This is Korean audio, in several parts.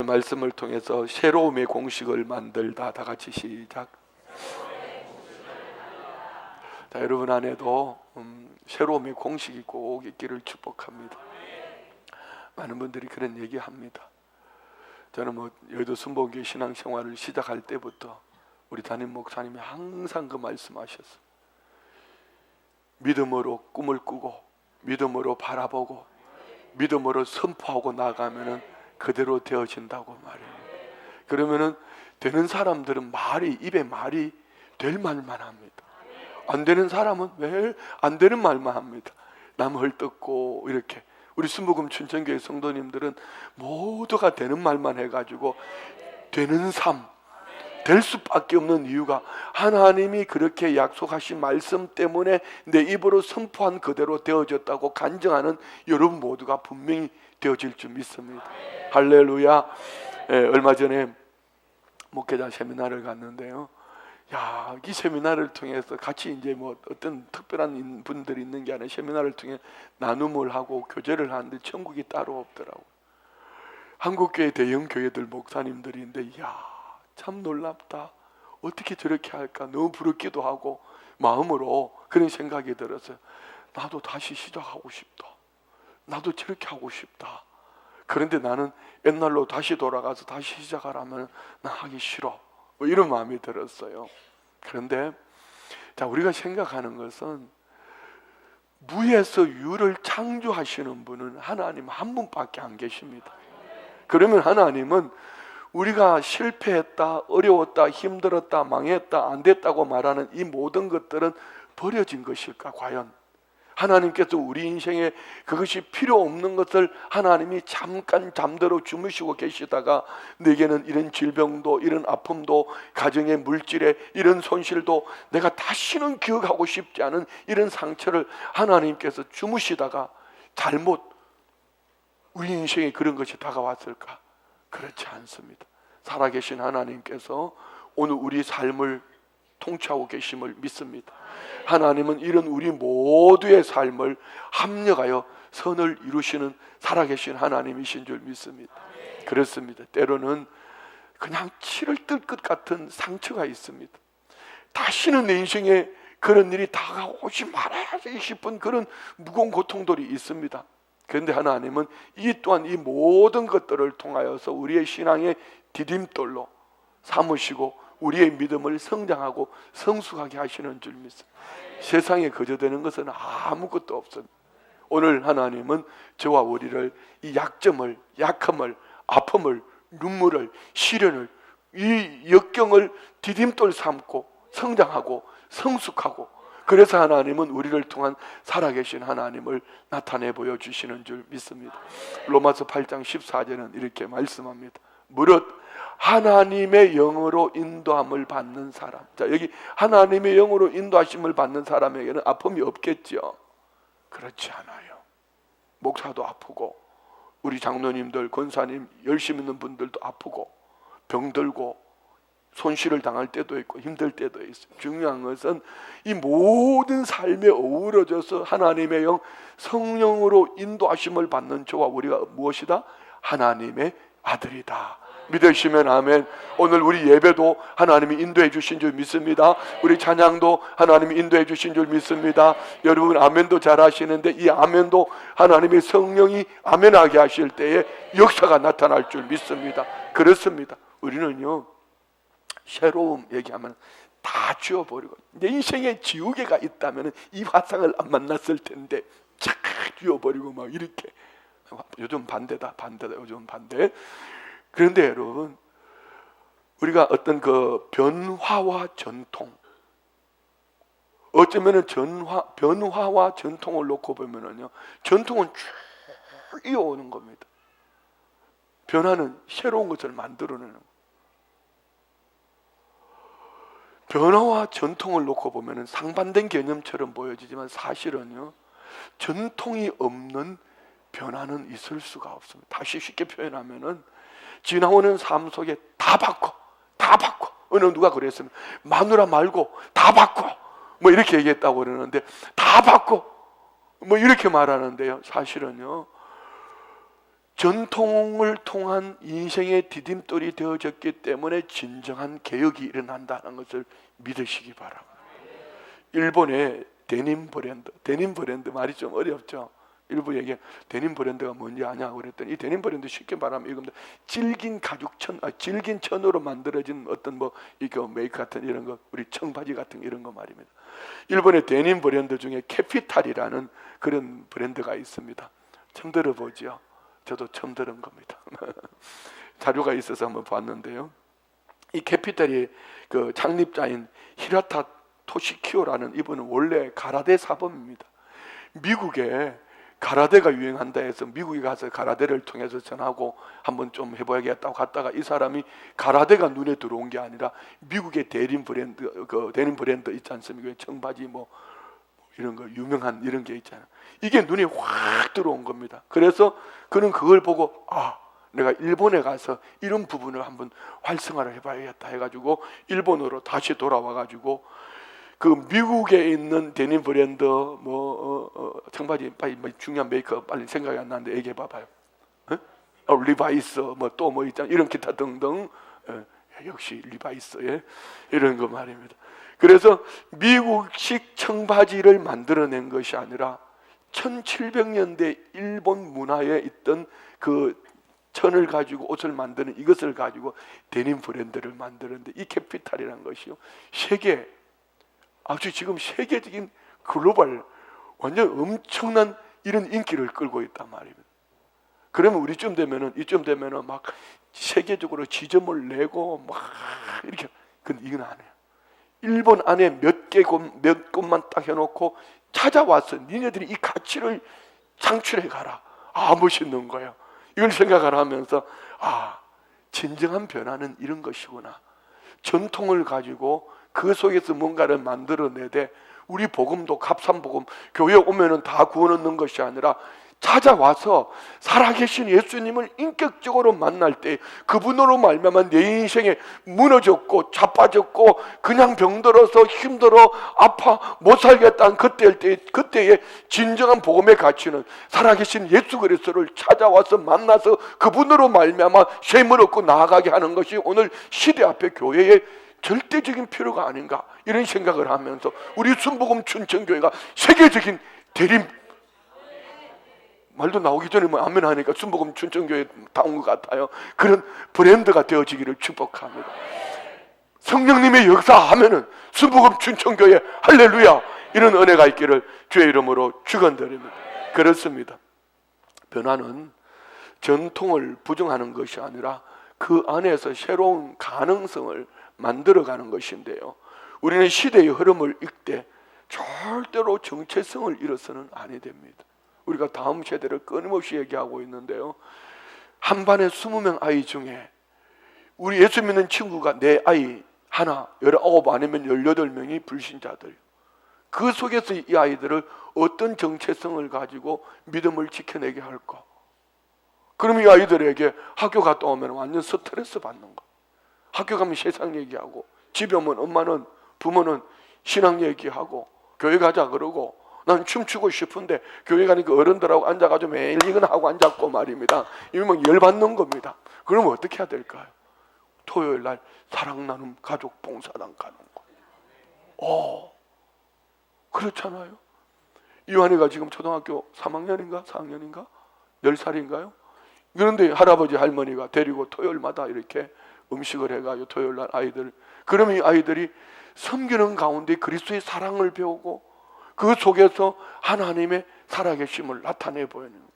말씀을 통해서 새로움의 공식을 만들다. 다 같이 시작. 자, 여러분 안에도 새로움의 공식이 꼭 있기를 축복합니다. 많은 분들이 그런 얘기합니다. 저는 여의도 순복음교회 신앙생활을 시작할 때부터 우리 담임 목사님이 항상 그 말씀하셨어요. 믿음으로 꿈을 꾸고 믿음으로 바라보고 믿음으로 선포하고 나가면은 그대로 되어진다고 말해요. 그러면은 되는 사람들은 입에 말이 될 말만 합니다. 안 되는 사람은 왜 안 되는 말만 합니다. 남 헐뜯고 이렇게. 우리 순복음 춘천교회 성도님들은 모두가 되는 말만 해가지고 되는 삶, 될 수밖에 없는 이유가 하나님이 그렇게 약속하신 말씀 때문에 내 입으로 선포한 그대로 되어졌다고 간증하는 여러분 모두가 분명히 되어질 줄 믿습니다. 할렐루야. 얼마 전에 목회자 세미나를 갔는데요. 이 세미나를 통해서 같이 이제 어떤 특별한 분들이 있는 게 아니라 세미나를 통해 나눔을 하고 교제를 하는데 천국이 따로 없더라고요. 한국교회 대형 교회들 목사님들인데 참 놀랍다. 어떻게 저렇게 할까? 너무 부럽기도 하고 마음으로 그런 생각이 들었어요. 나도 다시 시작하고 싶다. 나도 저렇게 하고 싶다. 그런데 나는 옛날로 다시 돌아가서 다시 시작하라면 나 하기 싫어. 이런 마음이 들었어요. 그런데 우리가 생각하는 것은 무에서 유를 창조하시는 분은 하나님 한 분밖에 안 계십니다. 그러면 하나님은 우리가 실패했다, 어려웠다, 힘들었다, 망했다, 안 됐다고 말하는 이 모든 것들은 버려진 것일까? 과연 하나님께서 우리 인생에 그것이 필요 없는 것을 하나님이 잠깐 잠들어 주무시고 계시다가 내게는 이런 질병도, 이런 아픔도, 가정의 물질에 이런 손실도, 내가 다시는 기억하고 싶지 않은 이런 상처를 하나님께서 주무시다가 잘못 우리 인생에 그런 것이 다가왔을까? 그렇지 않습니다. 살아계신 하나님께서 오늘 우리 삶을 통치하고 계심을 믿습니다. 하나님은 이런 우리 모두의 삶을 합력하여 선을 이루시는 살아계신 하나님이신 줄 믿습니다. 그렇습니다. 때로는 그냥 치를 뜰 것 같은 상처가 있습니다. 다시는 내 인생에 그런 일이 다가오지 말아야지 싶은 그런 무거운 고통들이 있습니다. 그런데 하나님은 이 또한 이 모든 것들을 통하여서 우리의 신앙의 디딤돌로 삼으시고 우리의 믿음을 성장하고 성숙하게 하시는 줄 믿습니다. 세상에 거저되는 것은 아무것도 없습니다. 오늘 하나님은 저와 우리를 이 약점을, 약함을, 아픔을, 눈물을, 시련을, 이 역경을 디딤돌 삼고 성장하고 성숙하고, 그래서 하나님은 우리를 통한 살아계신 하나님을 나타내 보여주시는 줄 믿습니다. 로마서 8장 14절은 이렇게 말씀합니다. 무릇 하나님의 영으로 인도함을 받는 사람. 자, 여기 하나님의 영으로 인도하심을 받는 사람에게는 아픔이 없겠죠? 그렇지 않아요. 목사도 아프고 우리 장로님들, 권사님, 열심 있는 분들도 아프고 병들고 손실을 당할 때도 있고 힘들 때도 있어요. 중요한 것은 이 모든 삶에 어우러져서 하나님의 영, 성령으로 인도하심을 받는 저와 우리가 무엇이다? 하나님의 아들이다. 믿으시면 아멘. 오늘 우리 예배도 하나님이 인도해 주신 줄 믿습니다. 우리 찬양도 하나님이 인도해 주신 줄 믿습니다. 여러분 아멘도 잘 하시는데 이 아멘도 하나님의 성령이 아멘하게 하실 때에 역사가 나타날 줄 믿습니다. 그렇습니다. 우리는요, 새로움 얘기하면 다 지워버리고, 내 인생에 지우개가 있다면 이 화상을 안 만났을 텐데 착 지워버리고 막 이렇게. 요즘 반대다, 요즘 반대. 그런데 여러분, 우리가 어떤 그 변화와 전통, 어쩌면은 변화와 전통을 놓고 보면은요, 전통은 쭉 이어오는 겁니다. 변화는 새로운 것을 만들어내는 거. 변화와 전통을 놓고 보면은 상반된 개념처럼 보여지지만 사실은요, 전통이 없는 변화는 있을 수가 없습니다. 다시 쉽게 표현하면은 지나오는 삶 속에 다 바꿔. 어느 누가 그랬으면 마누라 말고 다 바꿔. 뭐 이렇게 얘기했다고 그러는데 다 바꿔. 뭐 이렇게 말하는데요. 사실은요, 전통을 통한 인생의 디딤돌이 되어졌기 때문에 진정한 개혁이 일어난다는 것을 믿으시기 바랍니다. 일본의 데님 브랜드 말이 좀 어렵죠. 일부 얘기 데님 브랜드가 뭔지 아냐 그랬더니 이 데님 브랜드 쉽게 말하면 이겁니다. 질긴 질긴 천으로 만들어진 어떤 뭐 이거 메이크 같은 이런 거, 우리 청바지 같은 이런 거 말입니다. 일본의 데님 브랜드 중에 캐피탈이라는 그런 브랜드가 있습니다. 처음 들어보죠. 저도 처음 들은 겁니다. 자료가 있어서 한번 봤는데요. 이 캐피탈이 그 창립자인 히라타 토시키오라는 이분은 원래 가라데 사범입니다. 미국에 가라데가 유행한다 해서 미국에 가서 가라데를 통해서 전하고 한번 좀 해봐야겠다고 갔다가 이 사람이 가라데가 눈에 들어온 게 아니라 미국의 데님 브랜드 있지 않습니까? 청바지 뭐 이런 거 유명한 이런 게 있잖아요. 이게 눈에 확 들어온 겁니다. 그래서 그는 그걸 보고 내가 일본에 가서 이런 부분을 한번 활성화를 해봐야겠다 해가지고 일본으로 다시 돌아와가지고 그 미국에 있는 데님 브랜드 청바지 빨리 중요한 메이커 빨리 생각이 안 나는데 얘기해 봐봐요. 리바이스 또 있잖아 이런 기타 등등. 역시 리바이스 이런 거 말입니다. 그래서 미국식 청바지를 만들어낸 것이 아니라 1700년대 일본 문화에 있던 그 천을 가지고 옷을 만드는 이것을 가지고 데님 브랜드를 만드는데 이 캐피탈이라는 것이요 아주 지금 세계적인 글로벌 완전 엄청난 이런 인기를 끌고 있단 말입니다. 그러면 이쯤 되면은 막 세계적으로 지점을 내고 막 이렇게. 근데 이건 안 해요. 일본 안에 몇 곳만 딱 해놓고 찾아와서 니네들이 이 가치를 창출해 가라. 멋있는 거예요. 이걸 생각을 하면서 진정한 변화는 이런 것이구나. 전통을 가지고 그 속에서 뭔가를 만들어내되 우리 복음도 값싼 복음 교회 오면은 다 구원 얻는 것이 아니라 찾아와서 살아계신 예수님을 인격적으로 만날 때 그분으로 말미암아 내 인생에 무너졌고 자빠졌고 그냥 병들어서 힘들어 아파 못 살겠다는 그때의 진정한 복음의 가치는 살아계신 예수 그리스도를 찾아와서 만나서 그분으로 말미암아 셈을 얻고 나아가게 하는 것이 오늘 시대 앞에 교회의 절대적인 필요가 아닌가 이런 생각을 하면서 우리 순복음 춘천교회가 세계적인 대림 말도 나오기 전에 아멘 하니까 순복음 춘천교회 다온 것 같아요. 그런 브랜드가 되어지기를 축복합니다. 성령님의 역사하면은 순복음 춘천교회 할렐루야 이런 은혜가 있기를 주의 이름으로 축원드립니다. 그렇습니다. 변화는 전통을 부정하는 것이 아니라 그 안에서 새로운 가능성을 만들어가는 것인데요. 우리는 시대의 흐름을 읽되 절대로 정체성을 잃어서는 아니 됩니다. 우리가 다음 세대를 끊임없이 얘기하고 있는데요. 한 반에 20명 아이 중에 우리 예수 믿는 친구가 내 아이 하나, 19 아니면 18명이 불신자들. 그 속에서 이 아이들을 어떤 정체성을 가지고 믿음을 지켜내게 할까? 그럼 이 아이들에게 학교 갔다 오면 완전 스트레스 받는 거. 학교 가면 세상 얘기하고 집에 오면 엄마는 부모는 신앙 얘기하고 교회 가자 그러고 난 춤추고 싶은데 교회 가니까 어른들하고 앉아가지고 매일 이건 하고 앉았고 말입니다. 이거 막 열받는 겁니다. 그러면 어떻게 해야 될까요? 토요일 날 사랑 나눔 가족 봉사단 가는 거. 그렇잖아요. 이완이가 지금 초등학교 3학년인가 4학년인가 10살인가요? 그런데 할아버지 할머니가 데리고 토요일마다 이렇게 음식을 해가지고 토요일 날 아이들, 그러면 이 아이들이 섬기는 가운데 그리스도의 사랑을 배우고 그 속에서 하나님의 살아계심을 나타내 보이는 거예요.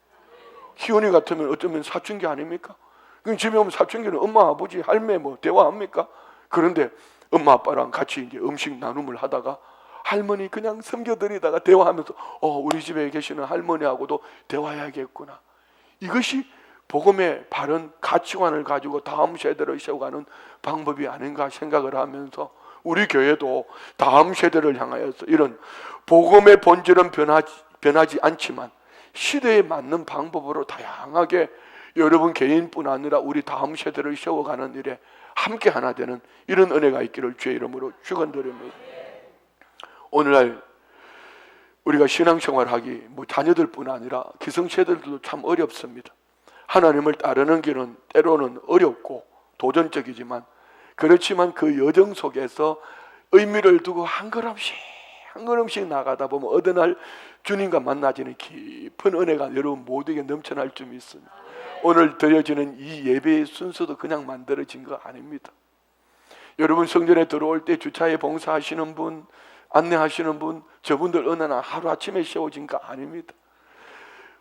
희원이 같으면 어쩌면 사춘기 아닙니까? 그럼 집에 오면 사춘기는 엄마, 아버지, 할매 대화합니까? 그런데 엄마, 아빠랑 같이 이제 음식 나눔을 하다가 할머니 그냥 섬겨드리다가 대화하면서 우리 집에 계시는 할머니하고도 대화해야겠구나. 이것이 복음의 바른 가치관을 가지고 다음 세대를 세워가는 방법이 아닌가 생각을 하면서 우리 교회도 다음 세대를 향하여서 이런 복음의 본질은 변하지 않지만 시대에 맞는 방법으로 다양하게 여러분 개인뿐 아니라 우리 다음 세대를 세워가는 일에 함께 하나 되는 이런 은혜가 있기를 주의 이름으로 축원드립니다. 오늘날 우리가 신앙생활하기 자녀들뿐 아니라 기성세대들도 참 어렵습니다. 하나님을 따르는 길은 때로는 어렵고 도전적이지만, 그렇지만 그 여정 속에서 의미를 두고 한 걸음씩 한 걸음씩 나가다 보면 어느 날 주님과 만나지는 깊은 은혜가 여러분 모두에게 넘쳐날 줄 믿습니다. 오늘 드려지는 이 예배의 순서도 그냥 만들어진 거 아닙니다. 여러분 성전에 들어올 때 주차에 봉사하시는 분, 안내하시는 분, 저분들 어느 날 하루아침에 세워진 거 아닙니다.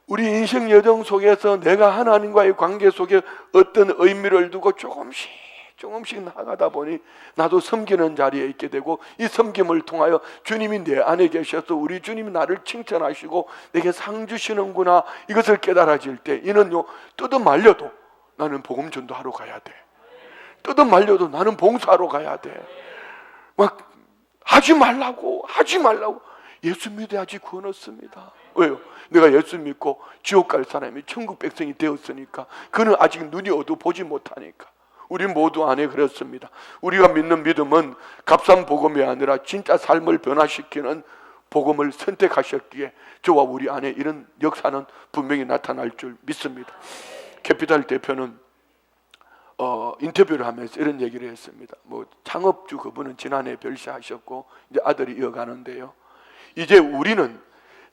우리 인생 여정 속에서 내가 하나님과의 관계 속에 어떤 의미를 두고 조금씩 나가다 보니 나도 섬기는 자리에 있게 되고, 이 섬김을 통하여 주님이 내 안에 계셔서 우리 주님이 나를 칭찬하시고 내게 상 주시는구나, 이것을 깨달아질 때 이는요, 뜯어 말려도 나는 복음 전도하러 가야 돼. 뜯어 말려도 나는 봉사하러 가야 돼. 막 하지 말라고 예수 믿어야지 구원 얻습니다. 왜요? 내가 예수 믿고 지옥 갈 사람이 천국 백성이 되었으니까. 그는 아직 눈이 어두 보지 못하니까. 우리 모두 안에 그렇습니다. 우리가 믿는 믿음은 값싼 복음이 아니라 진짜 삶을 변화시키는 복음을 선택하셨기에 저와 우리 안에 이런 역사는 분명히 나타날 줄 믿습니다. 캐피탈 대표는 인터뷰를 하면서 이런 얘기를 했습니다. 창업주 그분은 지난해 별세하셨고 이제 아들이 이어가는데요. 이제 우리는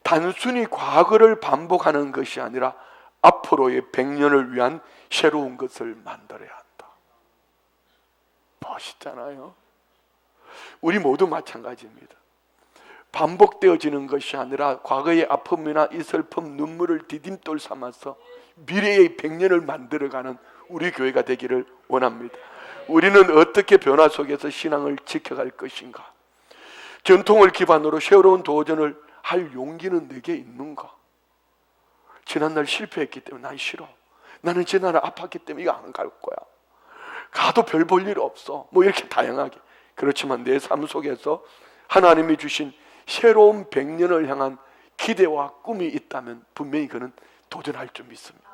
단순히 과거를 반복하는 것이 아니라 앞으로의 100년을 위한 새로운 것을 만들어야 한다. 멋있잖아요. 우리 모두 마찬가지입니다. 반복되어지는 것이 아니라 과거의 아픔이나 이 슬픔, 눈물을 디딤돌 삼아서 미래의 100년을 만들어가는 우리 교회가 되기를 원합니다. 우리는 어떻게 변화 속에서 신앙을 지켜갈 것인가? 전통을 기반으로 새로운 도전을 할 용기는 내게 있는가? 지난날 실패했기 때문에 난 싫어. 나는 지난날 아팠기 때문에 이거 안 갈 거야. 가도 별 볼 일 없어. 이렇게 다양하게. 그렇지만 내 삶 속에서 하나님이 주신 새로운 100년을 향한 기대와 꿈이 있다면 분명히 그는 도전할 줄 믿습니다.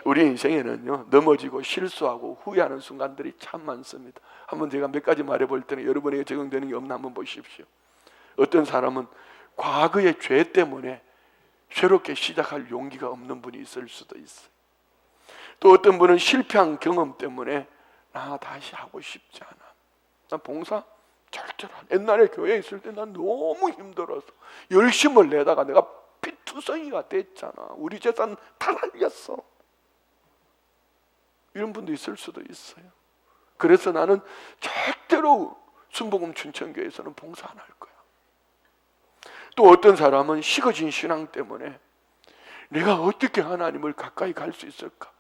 우리 인생에는요, 넘어지고 실수하고 후회하는 순간들이 참 많습니다. 한번 제가 몇 가지 말해볼 때는 여러분에게 적용되는 게 없나 한번 보십시오. 어떤 사람은 과거의 죄 때문에 새롭게 시작할 용기가 없는 분이 있을 수도 있어요. 또 어떤 분은 실패한 경험 때문에 나 다시 하고 싶지 않아. 난 봉사 절대로 안. 옛날에 교회에 있을 때 난 너무 힘들어서 열심을 내다가 내가 피투성이가 됐잖아. 우리 재산 다 날렸어. 이런 분도 있을 수도 있어요. 그래서 나는 절대로 순복음 춘천교회에서는 봉사 안 할 거야. 또 어떤 사람은 식어진 신앙 때문에 내가 어떻게 하나님을 가까이 갈 수 있을까?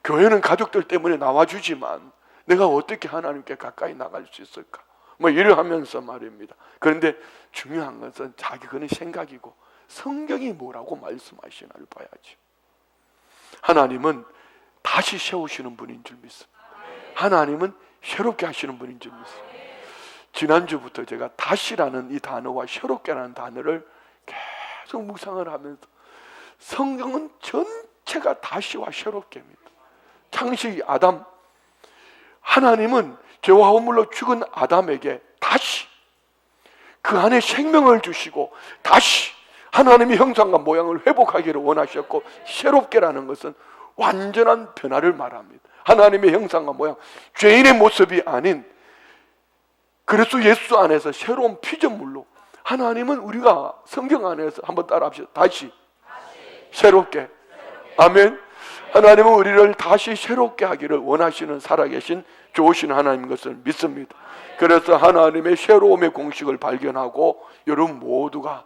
교회는 가족들 때문에 나와주지만 내가 어떻게 하나님께 가까이 나갈 수 있을까? 일을 하면서 말입니다. 그런데 중요한 것은 자기 그는 생각이고 성경이 뭐라고 말씀하시나를 봐야지. 하나님은 다시 세우시는 분인 줄 믿습니다. 하나님은 새롭게 하시는 분인 줄 믿습니다. 지난주부터 제가 다시라는 이 단어와 새롭게라는 단어를 계속 묵상을 하면서 성경은 전체가 다시와 새롭게입니다. 창세기 아담, 하나님은 죄와 허물로 죽은 아담에게 다시 그 안에 생명을 주시고 다시 하나님의 형상과 모양을 회복하기를 원하셨고, 새롭게라는 것은 완전한 변화를 말합니다. 하나님의 형상과 모양, 죄인의 모습이 아닌 그리스도 예수 안에서 새로운 피조물로 하나님은 우리가 성경 안에서 한번 따라합시다. 다시 새롭게. 아멘. 하나님은 우리를 다시 새롭게 하기를 원하시는 살아계신 좋으신 하나님인 것을 믿습니다. 그래서 하나님의 새로움의 공식을 발견하고 여러분 모두가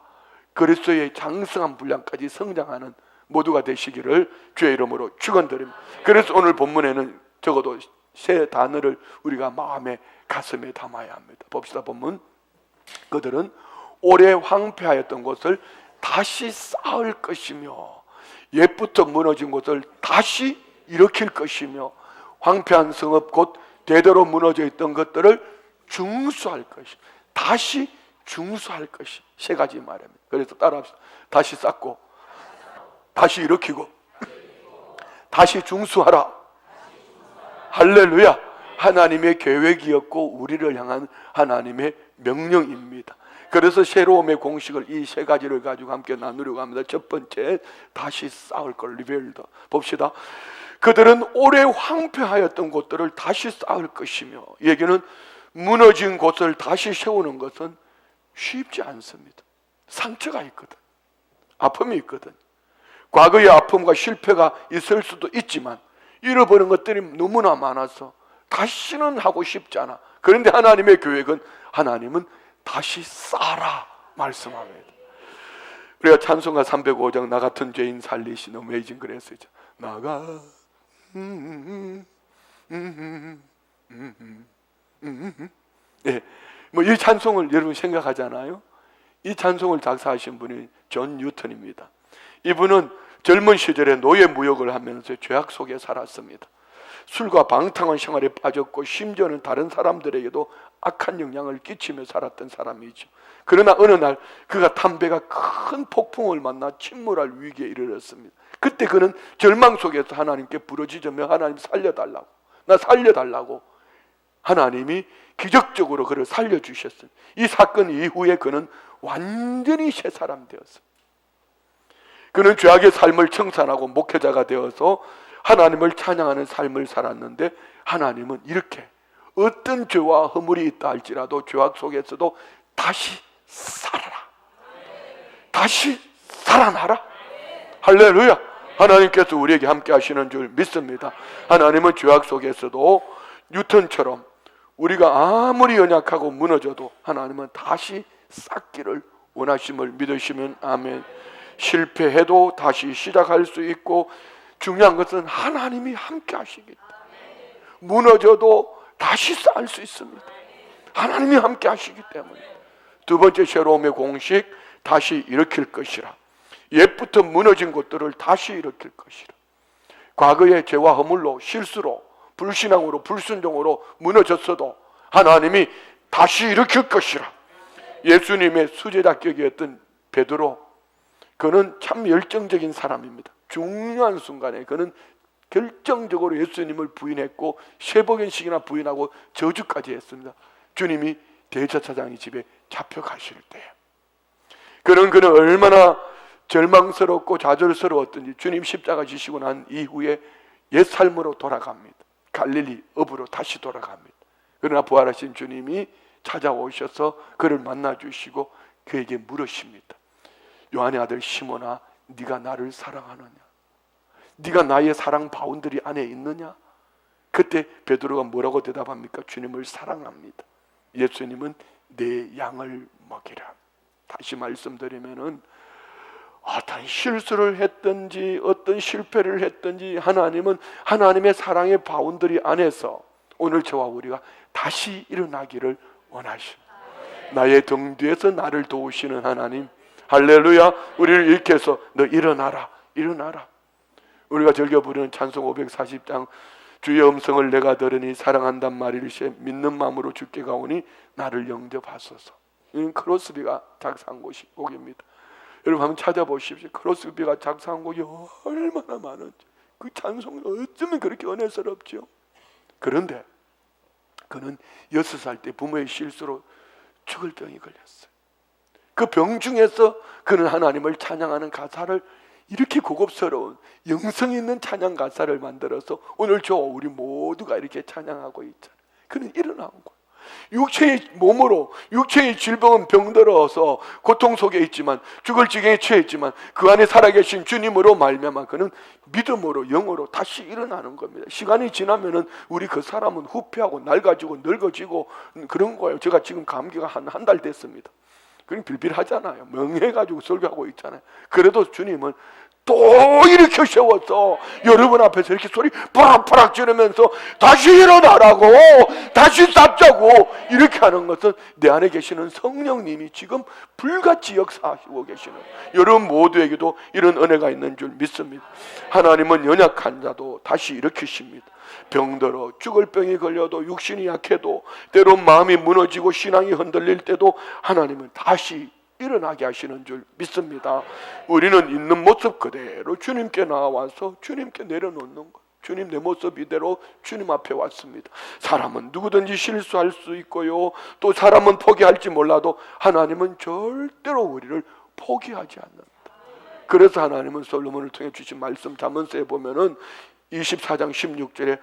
그리스도의 장성한 분량까지 성장하는 모두가 되시기를 주의 이름으로 축원드립니다. 그래서 오늘 본문에는 적어도 세 단어를 우리가 마음에 가슴에 담아야 합니다. 봅시다. 본문. 그들은 오래 황폐하였던 것을 다시 쌓을 것이며 옛부터 무너진 것을 다시 일으킬 것이며 황폐한 성읍 곧 대대로 무너져 있던 것들을 중수할 것이, 다시 중수할 것이. 세 가지 말입니다. 그래서 따라합시다. 다시 쌓고 다시 일으키고 다시 중수하라. 할렐루야. 하나님의 계획이었고 우리를 향한 하나님의 명령입니다. 그래서 새로움의 공식을 이 세 가지를 가지고 함께 나누려고 합니다. 첫 번째, 다시 쌓을 걸. 리빌드. 봅시다. 그들은 오래 황폐하였던 곳들을 다시 쌓을 것이며, 얘기는 무너진 곳을 다시 세우는 것은 쉽지 않습니다. 상처가 있거든, 아픔이 있거든. 과거의 아픔과 실패가 있을 수도 있지만 잃어버린 것들이 너무나 많아서 다시는 하고 싶지 않아. 그런데 하나님의 계획은, 하나님은 다시 쌓아라 말씀합니다. 우리가 찬송가 305장 나 같은 죄인 살리신 어메이징 그랬었죠. 나가 예, 뭐 이 찬송을 여러분 생각하잖아요. 이 찬송을 작사하신 분이 존 뉴턴입니다. 이분은 젊은 시절에 노예 무역을 하면서 죄악 속에 살았습니다. 술과 방탕한 생활에 빠졌고 심지어는 다른 사람들에게도 악한 영향을 끼치며 살았던 사람이죠. 그러나 어느 날 그가 탄 배가 큰 폭풍을 만나 침몰할 위기에 이르렀습니다. 그때 그는 절망 속에서 하나님께 부르짖으며, 하나님 살려달라고, 나 살려달라고. 하나님이 기적적으로 그를 살려주셨어요. 이 사건 이후에 그는 완전히 새 사람 되었어요. 그는 죄악의 삶을 청산하고 목회자가 되어서 하나님을 찬양하는 삶을 살았는데, 하나님은 이렇게 어떤 죄와 허물이 있다 할지라도 죄악 속에서도 다시 살아라, 다시 살아나라. 할렐루야. 하나님께서 우리에게 함께 하시는 줄 믿습니다. 하나님은 죄악 속에서도 뉴턴처럼 우리가 아무리 연약하고 무너져도 하나님은 다시 쌓기를 원하심을 믿으시면 아멘. 실패해도 다시 시작할 수 있고, 중요한 것은 하나님이 함께 하시기 때문에 무너져도 다시 쌓을 수 있습니다. 하나님이 함께 하시기 때문에. 두 번째 새로움의 공식, 다시 일으킬 것이라. 옛부터 무너진 것들을 다시 일으킬 것이라. 과거의 죄와 허물로, 실수로, 불신앙으로, 불순종으로 무너졌어도 하나님이 다시 일으킬 것이라. 예수님의 수제자격이었던 베드로, 그는 참 열정적인 사람입니다. 중요한 순간에 그는 결정적으로 예수님을 부인했고 3번씩이나 부인하고 저주까지 했습니다. 주님이 대제사장의 집에 잡혀가실 때 그는 얼마나 절망스럽고 좌절스러웠던지 주님 십자가 지시고 난 이후에 옛 삶으로 돌아갑니다. 갈릴리 읍으로 다시 돌아갑니다. 그러나 부활하신 주님이 찾아오셔서 그를 만나주시고 그에게 물으십니다. 요한의 아들 시몬아, 네가 나를 사랑하느냐? 네가 나의 사랑 바운더리 안에 있느냐? 그때 베드로가 뭐라고 대답합니까? 주님을 사랑합니다. 예수님은 내 양을 먹이라. 다시 말씀드리면은 어떤 실수를 했든지 어떤 실패를 했든지 하나님은 하나님의 사랑의 바운더리 안에서 오늘 저와 우리가 다시 일어나기를 원하십니다. 나의 등 뒤에서 나를 도우시는 하나님, 할렐루야. 우리를 일으켜서 너 일어나라, 일어나라. 우리가 즐겨 부르는 찬송 540장 주의 음성을 내가 들으니 사랑한단 말일세 믿는 마음으로 주께 가오니 나를 영접하소서. 이는 크로스비가 작사한 곡입니다. 여러분 한번 찾아보십시오. 크로스비가 작사한 곡이 얼마나 많은지. 그 찬송이 어쩌면 그렇게 은혜스럽죠. 그런데 그는 6살 때 부모의 실수로 죽을 병이 걸렸어요. 그 병 중에서 그는 하나님을 찬양하는 가사를 이렇게 고급스러운 영성 있는 찬양 가사를 만들어서 오늘 우리 모두가 이렇게 찬양하고 있잖아요. 그는 일어난 거예요. 육체의 몸으로, 육체의 질병은 병들어서 고통 속에 있지만, 죽을 지경에 처했지만 그 안에 살아계신 주님으로 말미암아 그는 믿음으로, 영으로 다시 일어나는 겁니다. 시간이 지나면은 우리 그 사람은 후퇴하고 낡아지고 늙어지고 그런 거예요. 제가 지금 감기가 한 달 됐습니다. 그냥 빌빌하잖아요. 멍해가지고 설교하고 있잖아요. 그래도 주님은 또 일으켜 세워서 여러분 앞에서 이렇게 소리 파락파락 지르면서 다시 일어나라고, 다시 쌓자고 이렇게 하는 것은 내 안에 계시는 성령님이 지금 불같이 역사하시고 계시는 여러분 모두에게도 이런 은혜가 있는 줄 믿습니다. 하나님은 연약한 자도 다시 일으키십니다. 병들어 죽을 병이 걸려도, 육신이 약해도, 때론 마음이 무너지고 신앙이 흔들릴 때도 하나님은 다시 일어나게 하시는 줄 믿습니다. 우리는 있는 모습 그대로 주님께 나와서 주님께 내려놓는 것. 주님 내 모습 이대로 주님 앞에 왔습니다. 사람은 누구든지 실수할 수 있고요, 또 사람은 포기할지 몰라도 하나님은 절대로 우리를 포기하지 않는다. 그래서 하나님은 솔로몬을 통해 주신 말씀 잠언서에 보면은 24장 16절에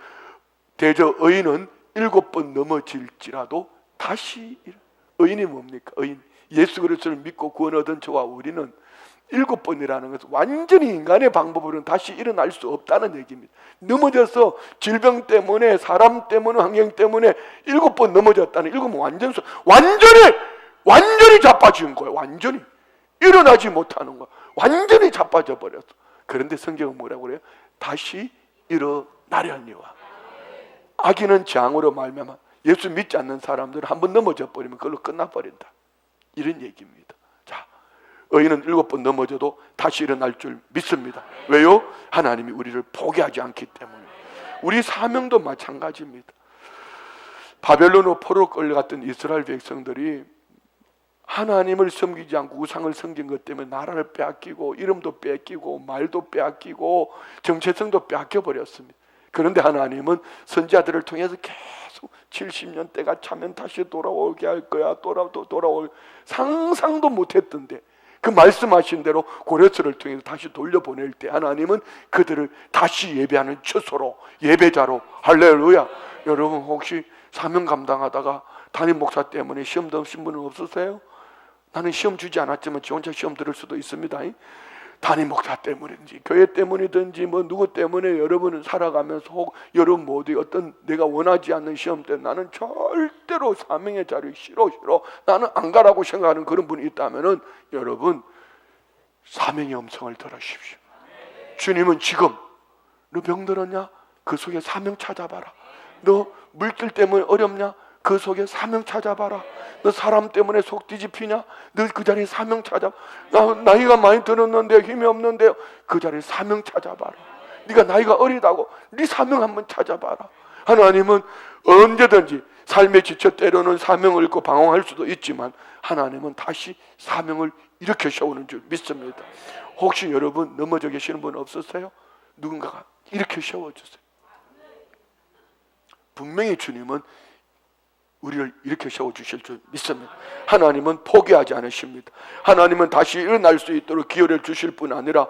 대저 의인은 7번 넘어질지라도 다시 의인이 뭡니까? 의인, 예수 그리스도를 믿고 구원 얻은 저와 우리는 7번이라는 것은 완전히 인간의 방법으로는 다시 일어날 수 없다는 얘기입니다. 넘어져서 질병 때문에, 사람 때문에, 환경 때문에 7번 넘어졌다는, 7번 완전히 자빠진 거예요. 완전히 일어나지 못하는 거예요. 완전히 자빠져 버렸어. 그런데 성경은 뭐라고 그래요? 다시 일어나려니와. 악인은 재앙으로 말미암아, 예수 믿지 않는 사람들은 한번 넘어져 버리면 그걸로 끝나버린다, 이런 얘기입니다. 자, 의인은 7번 넘어져도 다시 일어날 줄 믿습니다. 왜요? 하나님이 우리를 포기하지 않기 때문에. 우리 사명도 마찬가지입니다. 바벨론으로 포로 끌려갔던 이스라엘 백성들이 하나님을 섬기지 않고 우상을 섬긴 것 때문에 나라를 빼앗기고, 이름도 뺏기고, 말도 빼앗기고, 정체성도 빼앗겨 버렸습니다. 그런데 하나님은 선지자들을 통해서 계속 70년 때가 차면 다시 돌아오게 할 거야, 돌아올, 상상도 못했던데 그 말씀하신 대로 고레스를 통해서 다시 돌려보낼 때 하나님은 그들을 다시 예배하는 처소로, 예배자로, 할렐루야. 여러분 혹시 사명 감당하다가 담임 목사 때문에 시험 드신 분은 없으세요? 나는 시험 주지 않았지만 지 혼자 시험 들을 수도 있습니다. 담임 목사 때문인지 교회 때문이든지 뭐 누구 때문에 여러분은 살아가면서 혹 여러분 모두 어떤 내가 원하지 않는 시험 때문에 나는 절대로 사명의 자리 싫어 나는 안 가라고 생각하는 그런 분이 있다면은 여러분 사명의 음성을 들으십시오. 주님은 지금 너 병들었냐? 그 속에 사명 찾아봐라. 너 물길 때문에 어렵냐? 그 속에 사명 찾아봐라. 너 사람 때문에 속 뒤집히냐? 너 그 자리에 사명 찾아. 나이가 많이 들었는데 힘이 없는데 그 자리에 사명 찾아봐라. 네가 나이가 어리다고 네 사명 한번 찾아봐라. 하나님은 언제든지 삶에 지쳐 때로는 사명을 잃고 방황할 수도 있지만 하나님은 다시 사명을 일으켜 세우는 줄 믿습니다. 혹시 여러분 넘어져 계시는 분 없으세요? 누군가가 일으켜 세워주세요. 분명히 주님은 우리를 이렇게 세워주실 줄 믿습니다. 하나님은 포기하지 않으십니다. 하나님은 다시 일어날 수 있도록 기회를 주실 뿐 아니라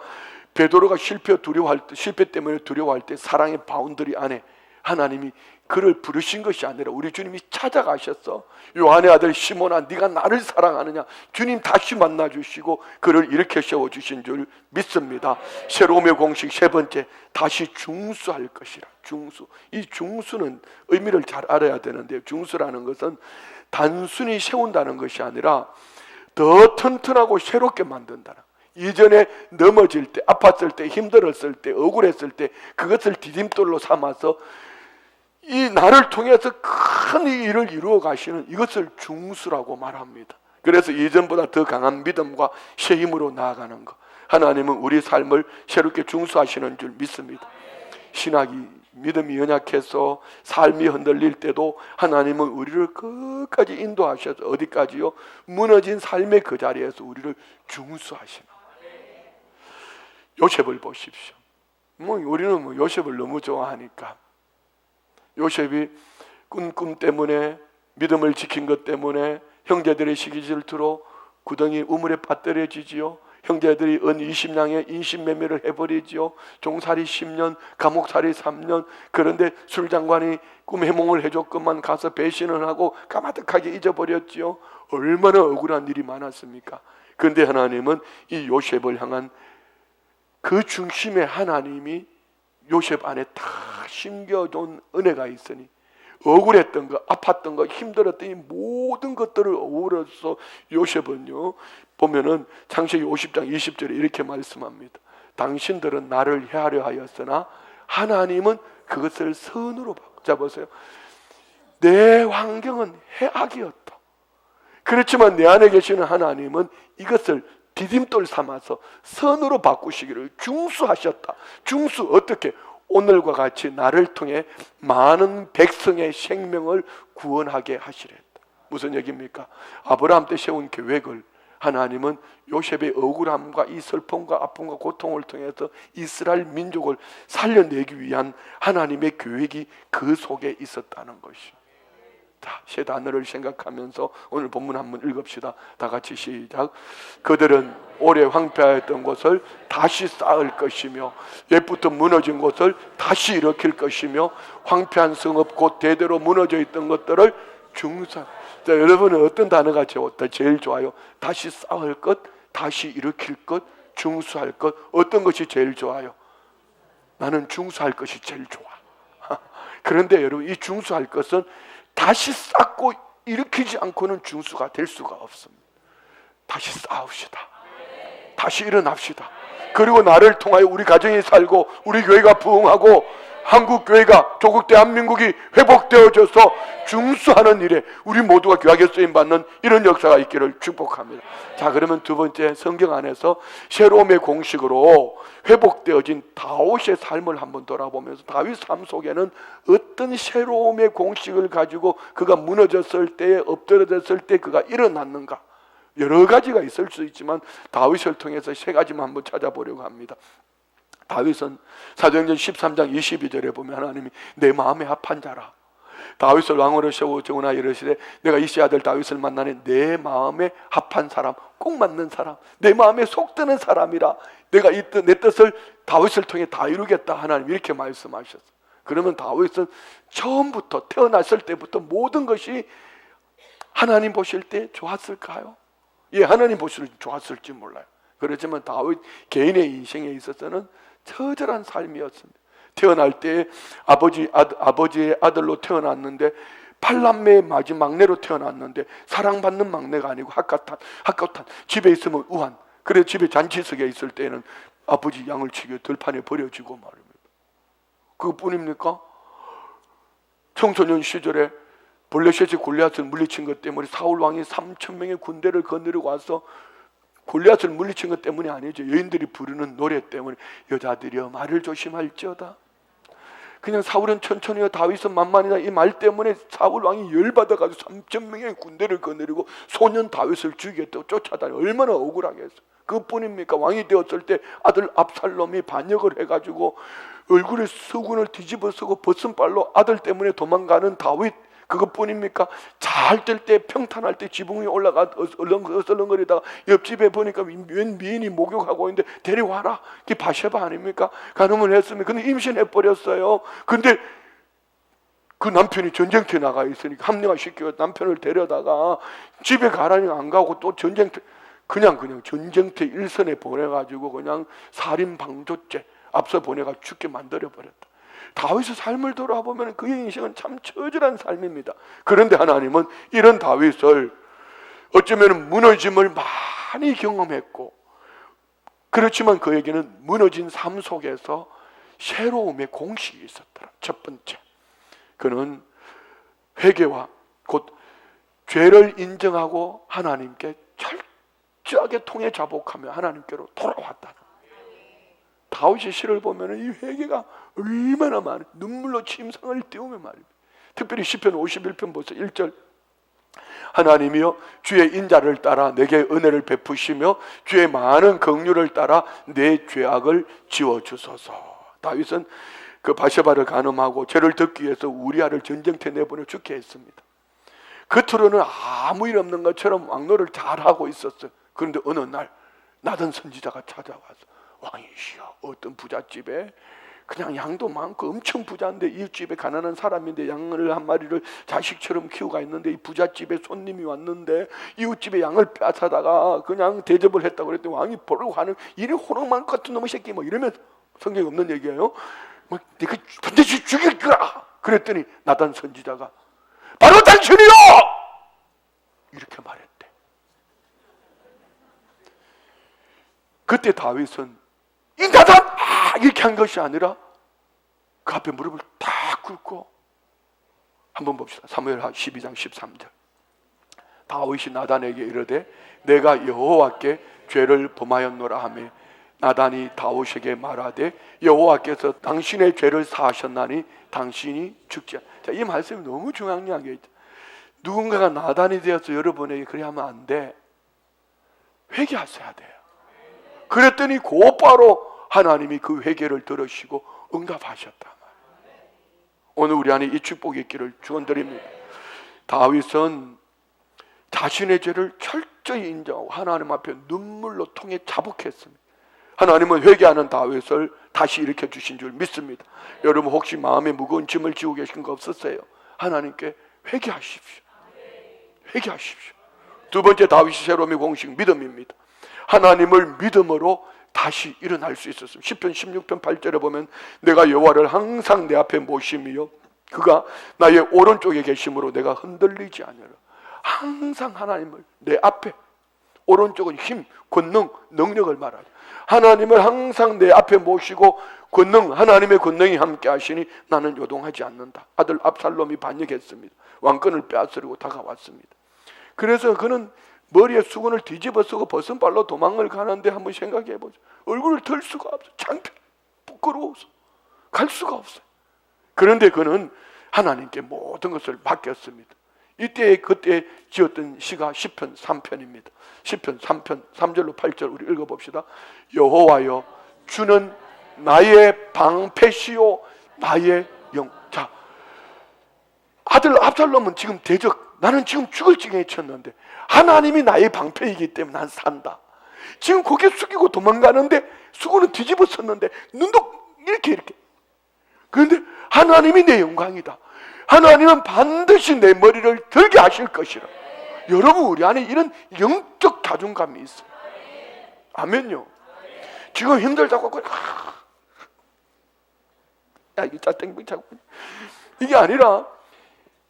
베드로가 실패 때문에 두려워할 때 사랑의 바운더리 안에 하나님이 그를 부르신 것이 아니라 우리 주님이 찾아가셨어. 요한의 아들 시몬아, 네가 나를 사랑하느냐? 주님 다시 만나주시고 그를 이렇게 세워주신 줄 믿습니다. 새로움의 공식 세 번째, 다시 중수할 것이라. 중수. 이 중수는 의미를 잘 알아야 되는데, 중수라는 것은 단순히 세운다는 것이 아니라 더 튼튼하고 새롭게 만든다는. 이전에 넘어질 때, 아팠을 때, 힘들었을 때, 억울했을 때 그것을 디딤돌로 삼아서 이 나를 통해서 큰 일을 이루어 가시는 이것을 중수라고 말합니다. 그래서 이전보다 더 강한 믿음과 새 힘으로 나아가는 것. 하나님은 우리 삶을 새롭게 중수하시는 줄 믿습니다. 신학이 믿음이 연약해서 삶이 흔들릴 때도 하나님은 우리를 끝까지 인도하셔서 어디까지요? 무너진 삶의 그 자리에서 우리를 중수하시는. 요셉을 보십시오. 우리는 요셉을 너무 좋아하니까. 요셉이 꿈 때문에, 믿음을 지킨 것 때문에 형제들의 시기 질투로 구덩이 우물에 빠뜨려지지요. 형제들이 은 20냥에 인신매매를 해버리지요. 종살이 10년, 감옥살이 3년. 그런데 술장관이 꿈 해몽을 해줬건만 가서 배신을 하고 까마득하게 잊어버렸지요. 얼마나 억울한 일이 많았습니까? 그런데 하나님은 이 요셉을 향한 그 중심에 하나님이 요셉 안에 다 심겨둔 은혜가 있으니 억울했던 거, 아팠던 거, 힘들었던 이 모든 것들을 어우러서 요셉은요, 보면은 창세기 50장 20절에 이렇게 말씀합니다. 당신들은 나를 해하려 하였으나 하나님은 그것을 선으로 잡으세요. 내 환경은 해악이었다. 그렇지만 내 안에 계시는 하나님은 이것을 디딤돌 삼아서 선으로 바꾸시기를 중수하셨다. 중수 어떻게? 오늘과 같이 나를 통해 많은 백성의 생명을 구원하게 하시랬다. 무슨 얘기입니까? 아브라함 때 세운 계획을 하나님은 요셉의 억울함과 이 슬픔과 아픔과 고통을 통해서 이스라엘 민족을 살려내기 위한 하나님의 계획이 그 속에 있었다는 것이. 자, 세 단어를 생각하면서 오늘 본문 한번 읽읍시다. 다 같이 시작. 그들은 오래 황폐하였던 곳을 다시 쌓을 것이며 옛부터 무너진 곳을 다시 일으킬 것이며 황폐한 성읍 곧 대대로 무너져 있던 것들을 중사. 자, 여러분은 어떤 단어가 제일 좋아요? 다시 쌓을 것, 다시 일으킬 것, 중수할 것. 어떤 것이 제일 좋아요? 나는 중수할 것이 제일 좋아. 그런데 여러분, 이 중수할 것은 다시 쌓고 일으키지 않고는 중수가 될 수가 없습니다. 다시 쌓읍시다. 다시 일어납시다. 그리고 나를 통하여 우리 가정이 살고 우리 교회가 부흥하고 한국 교회가 조국 대한민국이 회복되어져서 중수하는 일에 우리 모두가 귀하게 쓰임 받는 이런 역사가 있기를 축복합니다. 자, 그러면 두 번째, 성경 안에서 새로움의 공식으로 회복되어진 다윗의 삶을 한번 돌아보면서 다윗 삶 속에는 어떤 새로움의 공식을 가지고 그가 무너졌을 때, 엎드려졌을 때 그가 일어났는가? 여러 가지가 있을 수 있지만 다윗을 통해서 세 가지만 한번 찾아보려고 합니다. 다윗은 사도행전 13장 22절에 보면 하나님이 내 마음에 합한 자라, 다윗을 왕으로 세우고 정하여 이르시되 내가 이새 아들 다윗을 만나니 내 마음에 합한 사람, 꼭 맞는 사람, 내 마음에 속드는 사람이라, 내가 내 뜻을 다윗을 통해 다 이루겠다, 하나님 이렇게 말씀하셨어요. 그러면 다윗은 처음부터 태어났을 때부터 모든 것이 하나님 보실 때 좋았을까요? 예, 하나님 보실 때 좋았을지 몰라요. 그렇지만 다윗 개인의 인생에 있어서는 처절한 삶이었습니다. 태어날 때 아버지의 아들로 태어났는데, 팔남매의 막내로 태어났는데 사랑받는 막내가 아니고 핫갓한 집에 있으면 우한. 그래서 집에 잔치석에 있을 때는 아버지 양을 치게 들판에 버려지고 말입니다. 그것뿐입니까? 청소년 시절에 블레셋이 골리앗을 물리친 것 때문에 사울 왕이 3,000명의 군대를 거느리고 와서 골리앗을 물리친 것 때문이 아니죠. 여인들이 부르는 노래 때문에 여자들이여 말을 조심할지어다. 그냥 사울은 천천히요 다윗은 만만이다 이 말 때문에 사울 왕이 열받아가지고 3,000명의 군대를 거느리고 소년 다윗을 죽이겠다고 쫓아다니 얼마나 억울하겠어요. 그뿐입니까? 왕이 되었을 때 아들 압살롬이 반역을 해가지고 얼굴에 수군을 뒤집어 쓰고 벗은발로 아들 때문에 도망가는 다윗, 그것뿐입니까? 잘 될 때 평탄할 때 지붕 위에 올라가 어슬렁거리다가 옆집에 보니까 웬 미인이 목욕하고 있는데 데려와라, 그게 바세바 아닙니까? 가늠을 했습니다. 근데 임신해버렸어요. 근데 그 남편이 전쟁터에 나가 있으니까 합리화시키고 남편을 데려다가 집에 가라니 안 가고 또 전쟁터, 그냥 전쟁터 일선에 보내가지고 그냥 살인방조죄 앞서 보내가 죽게 만들어버렸다. 다윗의 삶을 돌아보면 그의 인생은 참 처절한 삶입니다. 그런데 하나님은 이런 다윗을 어쩌면 무너짐을 많이 경험했고, 그렇지만 그에게는 무너진 삶 속에서 새로움의 공식이 있었더라. 첫 번째, 그는 회개와 곧 죄를 인정하고 하나님께 철저하게 통해 자복하며 하나님께로 돌아왔다는. 다윗의 시를 보면 이 회개가 얼마나 많은 눈물로 침상을 띄우며 말입니다. 특별히 시편 51편 보세요. 1절 하나님이여 주의 인자를 따라 내게 은혜를 베푸시며 주의 많은 긍휼을 따라 내 죄악을 지워주소서. 다윗은 그 바세바를 간음하고 죄를 덮기 위해서 우리아를 전쟁터에 내보내 죽게 했습니다. 겉으로는 아무 일 없는 것처럼 왕노를 잘하고 있었어요. 그런데 어느 날 나단 선지자가 찾아와서 왕이시여, 어떤 부잣집에 그냥 양도 많고 엄청 부자인데 이웃집에 가난한 사람인데 양을 한 마리를 자식처럼 키우고 있는데 이 부잣집에 손님이 왔는데 이웃집에 양을 빼앗아다가 그냥 대접을 했다고 그랬더니 왕이 보려고 하는 이래 호랑만 같은 놈의 새끼 뭐 이러면 성경에 없는 얘기예요. 뭐 내가 반드시 죽일 거야. 그랬더니 나단 선지자가 바로 당신이요! 이렇게 말했대. 그때 다윗은 이 나단! 이렇게 한 것이 아니라 그 앞에 무릎을 딱 꿇고, 한번 봅시다. 사무엘하 12장 13절 다윗이 나단에게 이르되 내가 여호와께 죄를 범하였노라 하며 나단이 다윗에게 말하되 여호와께서 당신의 죄를 사하셨나니 당신이 죽지 않. 자, 이 말씀이 너무 중요한 게 있죠. 누군가가 나단이 되어서 여러분에게 그래 하면 안 돼. 회개하셔야 돼요. 그랬더니 곧바로 하나님이 그 회개를 들으시고 응답하셨다. 오늘 우리 안에 이 축복이 있기를 축원드립니다. 다윗은 자신의 죄를 철저히 인정하고 하나님 앞에 눈물로 통해 자복했습니다. 하나님은 회개하는 다윗을 다시 일으켜 주신 줄 믿습니다. 여러분 혹시 마음에 무거운 짐을 지고 계신 거 없었어요? 하나님께 회개하십시오. 회개하십시오. 두 번째 다윗이 새로움의 공식 믿음입니다. 하나님을 믿음으로 다시 일어날 수 있었습니다. 시편 16편 8절에 보면 내가 여호와를 항상 내 앞에 모심이요 그가 나의 오른쪽에 계심으로 내가 흔들리지 아니하라. 항상 하나님을 내 앞에, 오른쪽은 힘, 권능, 능력을 말하죠. 하나님을 항상 내 앞에 모시고 권능, 하나님의 권능이 함께 하시니 나는 요동하지 않는다. 아들 압살롬이 반역했습니다. 왕권을 빼앗으려고 다가왔습니다. 그래서 그는 머리에 수건을 뒤집어 쓰고 벗은발로 도망을 가는데 한번 생각해 보죠. 얼굴을 들 수가 없어요. 창피해, 부끄러워서 갈 수가 없어요. 그런데 그는 하나님께 모든 것을 맡겼습니다. 이때 그때 지었던 시가 시편 3편입니다. 시편 3편 3절로 8절 우리 읽어봅시다. 여호와여 주는 나의 방패시요 나의 영. 자, 아들 압살롬은 지금 대적, 나는 지금 죽을 지경에 쳤는데 하나님이 나의 방패이기 때문에 난 산다. 지금 고개 숙이고 도망가는데 수건은 뒤집어 썼는데 눈도 이렇게 그런데 하나님이 내 영광이다. 하나님은 반드시 내 머리를 들게 하실 것이라. 여러분 우리 안에 이런 영적 자존감이 있어요. 아멘요. 지금 힘들다고 야 이거 짜땡땡 자꾸 이게 아니라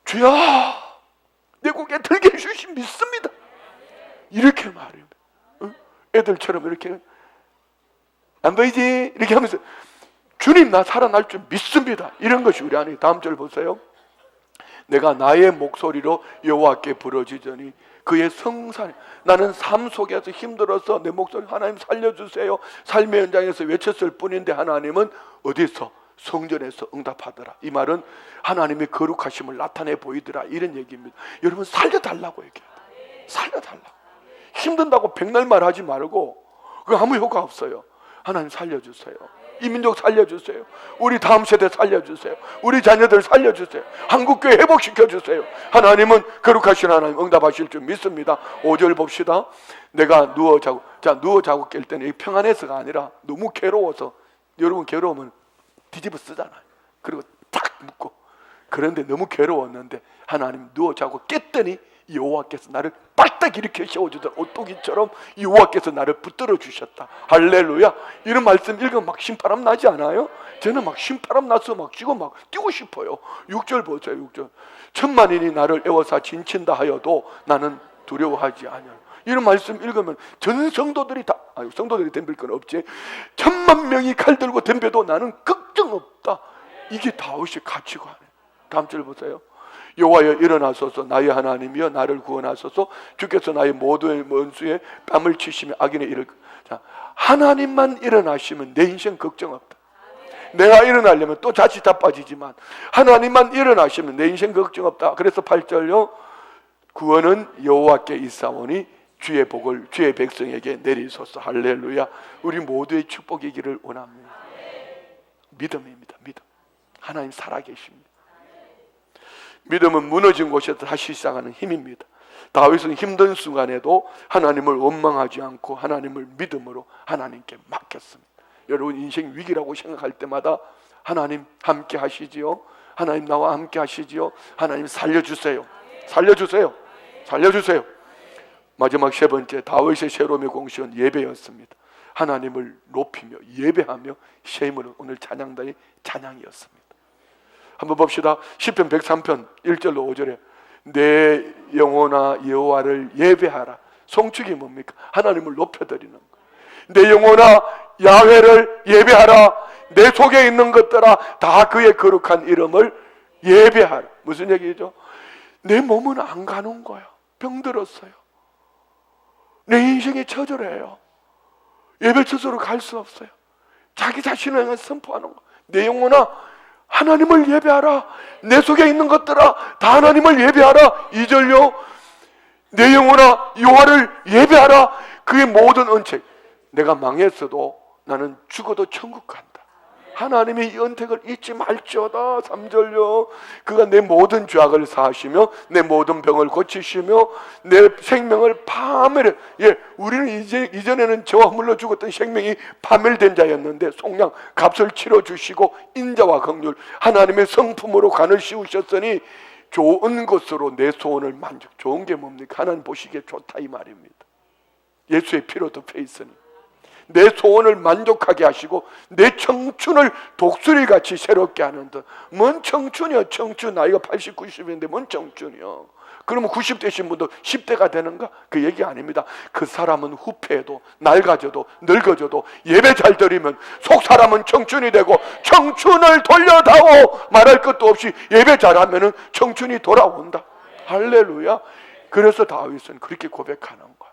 주야 내 고개 들게 해주신 믿습니다. 이렇게 말해요. 응? 애들처럼 이렇게 안 보이지? 이렇게 하면서 주님 나 살아날 줄 믿습니다. 이런 것이 우리 안에. 다음 절 보세요. 내가 나의 목소리로 여호와께 부르짖으니 그의 성산에 나는 삶 속에서 힘들어서 내 목소리 하나님 살려주세요 삶의 현장에서 외쳤을 뿐인데 하나님은 어디서? 성전에서 응답하더라. 이 말은 하나님의 거룩하심을 나타내 보이더라 이런 얘기입니다. 여러분 살려달라고 얘기해요. 살려달라고. 힘든다고 백날말 하지 말고 그거 아무 효과 없어요. 하나님 살려주세요. 이 민족 살려주세요. 우리 다음 세대 살려주세요. 우리 자녀들 살려주세요. 한국교회 회복시켜주세요. 하나님은 거룩하신 하나님 응답하실 줄 믿습니다. 5절 봅시다. 내가 누워 자고, 자 누워 자고 깰 때는 평안해서가 아니라 너무 괴로워서, 여러분 괴로우면 뒤집어 쓰잖아요. 그리고 탁 묶고. 그런데 너무 괴로웠는데 하나님 누워 자고 깼더니 여호와께서 나를 빨딱 일으켜 세워주더라. 오뚜기처럼 여호와께서 나를 붙들어 주셨다. 할렐루야. 이런 말씀 읽으면 막 신바람 나지 않아요? 저는 막 신바람 나서 막 지고 막 뛰고 싶어요. 6절 보세요. 6절. 천만인이 나를 애워싸 진친다 하여도 나는 두려워하지 않아요. 이런 말씀 읽으면 전 성도들이 다, 성도들이 덤빌 건 없지, 1000만 명이 칼 들고 덤벼도 나는 걱정 없다. 이게 다윗의 가치관이에요. 다음 절 보세요. 여호와여 일어나소서 나의 하나님이여 나를 구원하소서 주께서 나의 모든 원수의 뺨을 치시며 악인의 일을. 자, 하나님만 일어나시면 내 인생 걱정 없다. 내가 일어나려면 또 자칫 자빠지지만 하나님만 일어나시면 내 인생 걱정 없다. 그래서 8절요. 구원은 여호와께 있사오니 주의 복을 주의 백성에게 내리소서. 할렐루야. 우리 모두의 축복이기를 원합니다. 믿음입니다. 믿음. 하나님 살아계십니다. 믿음은 무너진 곳에서 다시 시작하는 힘입니다. 다윗은 힘든 순간에도 하나님을 원망하지 않고 하나님을 믿음으로 하나님께 맡겼습니다. 여러분 인생 위기라고 생각할 때마다 하나님 함께 하시지요. 하나님 나와 함께 하시지요. 하나님 살려주세요. 살려주세요. 살려주세요. 마지막 세 번째, 다윗의 새로움의 공식은 예배였습니다. 하나님을 높이며 예배하며 쉐임으로 오늘 찬양단의 찬양이었습니다. 한번 봅시다. 시편 103편 1절로 5절에 내 영혼아 여호와를 예배하라. 송축이 뭡니까? 하나님을 높여드리는 거. 내 영혼아 야훼를 예배하라. 내 속에 있는 것들아 다 그의 거룩한 이름을 예배하라. 무슨 얘기죠? 내 몸은 안 가는 거야. 병들었어요. 내 인생이 처절해요. 예배 처소로 갈 수 없어요. 자기 자신을 선포하는 거. 내 영혼아 하나님을 예배하라. 내 속에 있는 것들아 다 하나님을 예배하라. 2절요. 내 영혼아 여호와를 예배하라. 그의 모든 은책, 내가 망했어도 나는 죽어도 천국 간다. 하나님의 이 은택을 잊지 말지어다. 3절요. 그가 내 모든 죄악을 사하시며 내 모든 병을 고치시며 내 생명을 파멸해. 예, 우리는 이전에는 저와 물러 죽었던 생명이 파멸된 자였는데 속량 값을 치러 주시고 인자와 긍휼 하나님의 성품으로 간을 씌우셨으니 좋은 것으로 내 소원을 만족. 좋은 게 뭡니까? 하나님 보시기에 좋다 이 말입니다. 예수의 피로 덮여 있으니 내 소원을 만족하게 하시고 내 청춘을 독수리같이 새롭게 하는 듯. 뭔 청춘이요? 청춘 나이가 80, 90인데 뭔 청춘이요? 그러면 90 되신 분도 10대가 되는가? 그 얘기 아닙니다. 그 사람은 후패해도 낡아져도 늙어져도 예배 잘 드리면 속 사람은 청춘이 되고 청춘을 돌려다오 말할 것도 없이 예배 잘하면 청춘이 돌아온다. 할렐루야. 그래서 다윗은 그렇게 고백하는 거야.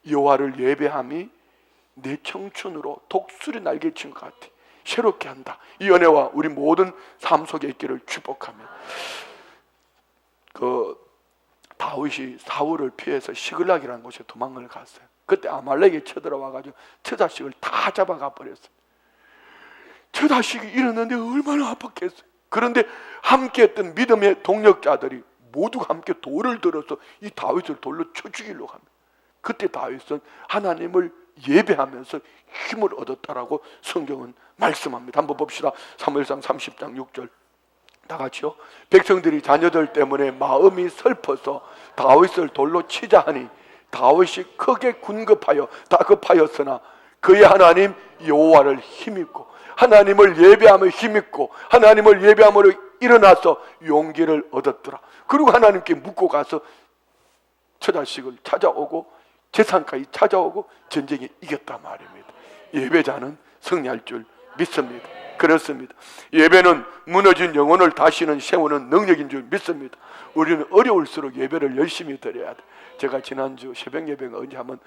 여호와를 예배함이 내 청춘으로 독수리 날개친 것 같아. 새롭게 한다. 이 은혜와 우리 모든 삶 속에 있기를 축복하며, 다윗이 사울을 피해서 시글락이라는 곳에 도망을 갔어요. 그때 아말렉이 쳐들어와가지고 처자식을 다 잡아가 버렸어요. 처자식이 잃었는데 얼마나 아팠겠어요. 그런데 함께했던 믿음의 동력자들이 모두가 함께 돌을 들어서 이 다윗을 돌로 쳐 죽이려고 합니다. 그때 다윗은 하나님을 예배하면서 힘을 얻었다라고 성경은 말씀합니다. 한번 봅시다. 사무엘상 30장 6절 다 같이요. 백성들이 자녀들 때문에 마음이 슬퍼서 다윗을 돌로 치자 하니 다윗이 크게 군급하여 다급하였으나 그의 하나님 여호와를 힘입고 하나님을 예배하며 힘입고 하나님을 예배함으로 일어나서 용기를 얻었더라. 그리고 하나님께 묻고 가서 처자식을 찾아오고 재산까지 찾아오고 전쟁에 이겼단 말입니다. 예배자는 승리할 줄 믿습니다. 그렇습니다. 예배는 무너진 영혼을 다시는 세우는 능력인 줄 믿습니다. 우리는 어려울수록 예배를 열심히 드려야 돼. 제가 지난주 새벽 예배가 언제 한번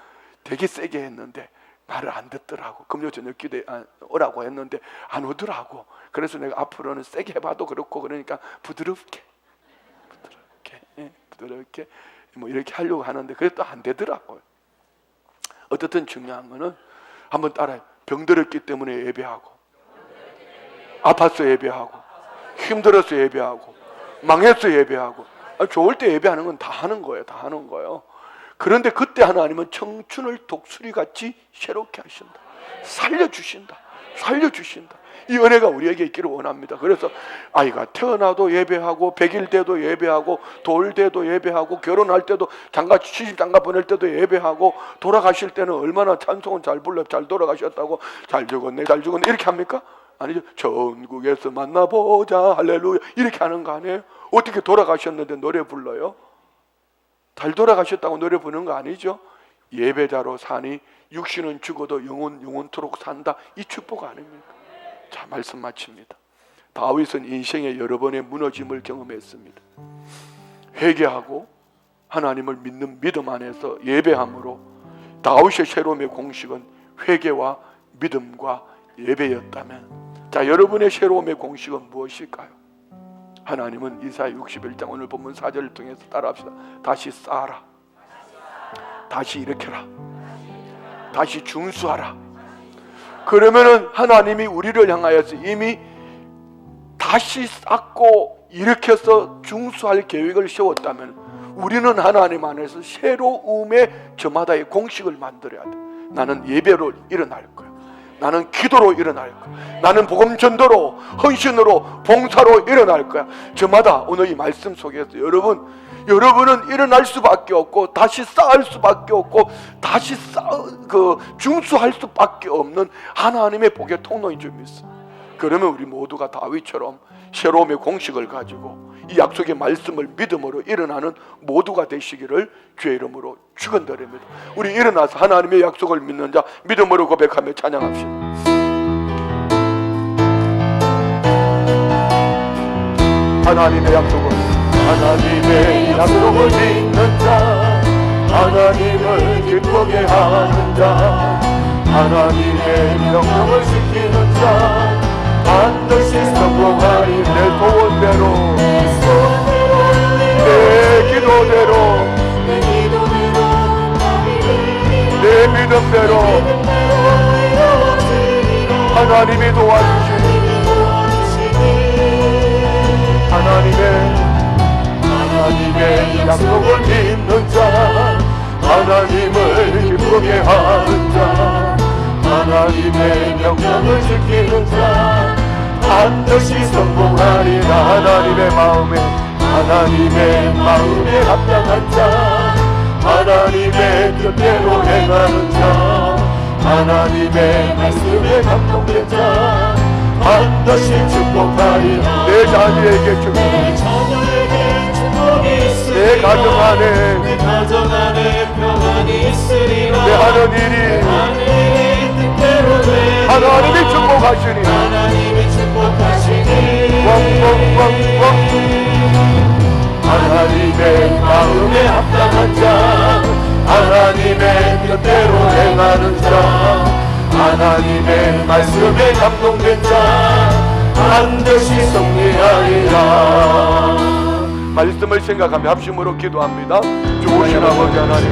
되게 세게 했는데 말을 안 듣더라고. 금요 저녁 기도에 오라고 했는데 안 오더라고. 그래서 내가 앞으로는 세게 해봐도 그렇고 그러니까 부드럽게 뭐 이렇게 하려고 하는데 그게 또 안 되더라고요. 어떻든 중요한 거는 한번 따라해. 병들었기 때문에 예배하고, 아팠어 예배하고, 힘들어서 예배하고, 망했어 예배하고. 좋을 때 예배하는 건 다 하는 거예요. 다 하는 거예요. 그런데 그때 하나님은 청춘을 독수리같이 새롭게 하신다. 살려주신다. 이 은혜가 우리에게 있기를 원합니다. 그래서 아이가 태어나도 예배하고 100일 돼도 예배하고 돌 돼도 예배하고 결혼할 때도 시집장가 보낼 때도 예배하고 돌아가실 때는 얼마나 찬송은 잘 불러 잘 돌아가셨다고 잘 죽었네 이렇게 합니까? 아니죠. 천국에서 만나보자 할렐루야 이렇게 하는 거 아니에요? 어떻게 돌아가셨는데 노래 불러요? 잘 돌아가셨다고 노래 부르는 거 아니죠? 예배자로 사니 육신은 죽어도 영원토록 산다. 이 축복 아닙니까? 자, 말씀 마칩니다. 다윗은 인생의 여러 번의 무너짐을 경험했습니다. 회개하고 하나님을 믿는 믿음 안에서 예배함으로 다윗의 새로움의 공식은 회개와 믿음과 예배였다면, 자, 여러분의 새로움의 공식은 무엇일까요? 하나님은 이사야 61장 오늘 본문 4절을 통해서 따라합시다. 다시 쌓아라, 다시 일으켜라, 다시 중수하라. 그러면은 하나님이 우리를 향하여서 이미 다시 쌓고 일으켜서 중수할 계획을 세웠다면 우리는 하나님 안에서 새로움의 저마다의 공식을 만들어야 돼. 나는 예배로 일어날 거야. 나는 기도로 일어날 거야. 나는 복음 전도로, 헌신으로, 봉사로 일어날 거야. 저마다 오늘 이 말씀 속에서 여러분은 일어날 수밖에 없고 다시 쌓을 수밖에 없고 다시 중수할 수밖에 없는 하나님의 복의 통로인 줄 믿습니다. 그러면 우리 모두가 다윗처럼 새로움의 공식을 가지고 이 약속의 말씀을 믿음으로 일어나는 모두가 되시기를 주의 이름으로 축원드립니다. 우리 일어나서 하나님의 약속을 믿는 자 믿음으로 고백하며 찬양합시다. 하나님의 약속을 믿는 자, 하나님을 기쁘게 하는 자, 하나님의 명령을 지키는 자 반드시 성공하리. 내 소원대로 내 기도대로 내 하나님이 도와주시니 하나님의 약속을 믿는 자, 하나님을 기쁘게 하는 자, 하나님의 명령을 지키는 자 반드시 성공하리라. 하나님의 마음에 합당한 자, 하나님의 뜻대로 행하는 자, 하나님의 말씀에 감동된 자 반드시 축복하리라. 내 자녀에게 축복이 있으리라. 내 가정 안에 평안이 있으리라. 내 하는 일이 뜻대로 되리라. 하나님이 축복하시니 왕왕왕왕. 하나님의 마음에 합당한 자, 하나님의 뜻대로 행하는 자, 하나님의 말씀에 감동된 자 반드시 승리하리라. 말씀을 생각하며 합심으로 기도합니다. 좋으신 아버지 하나님,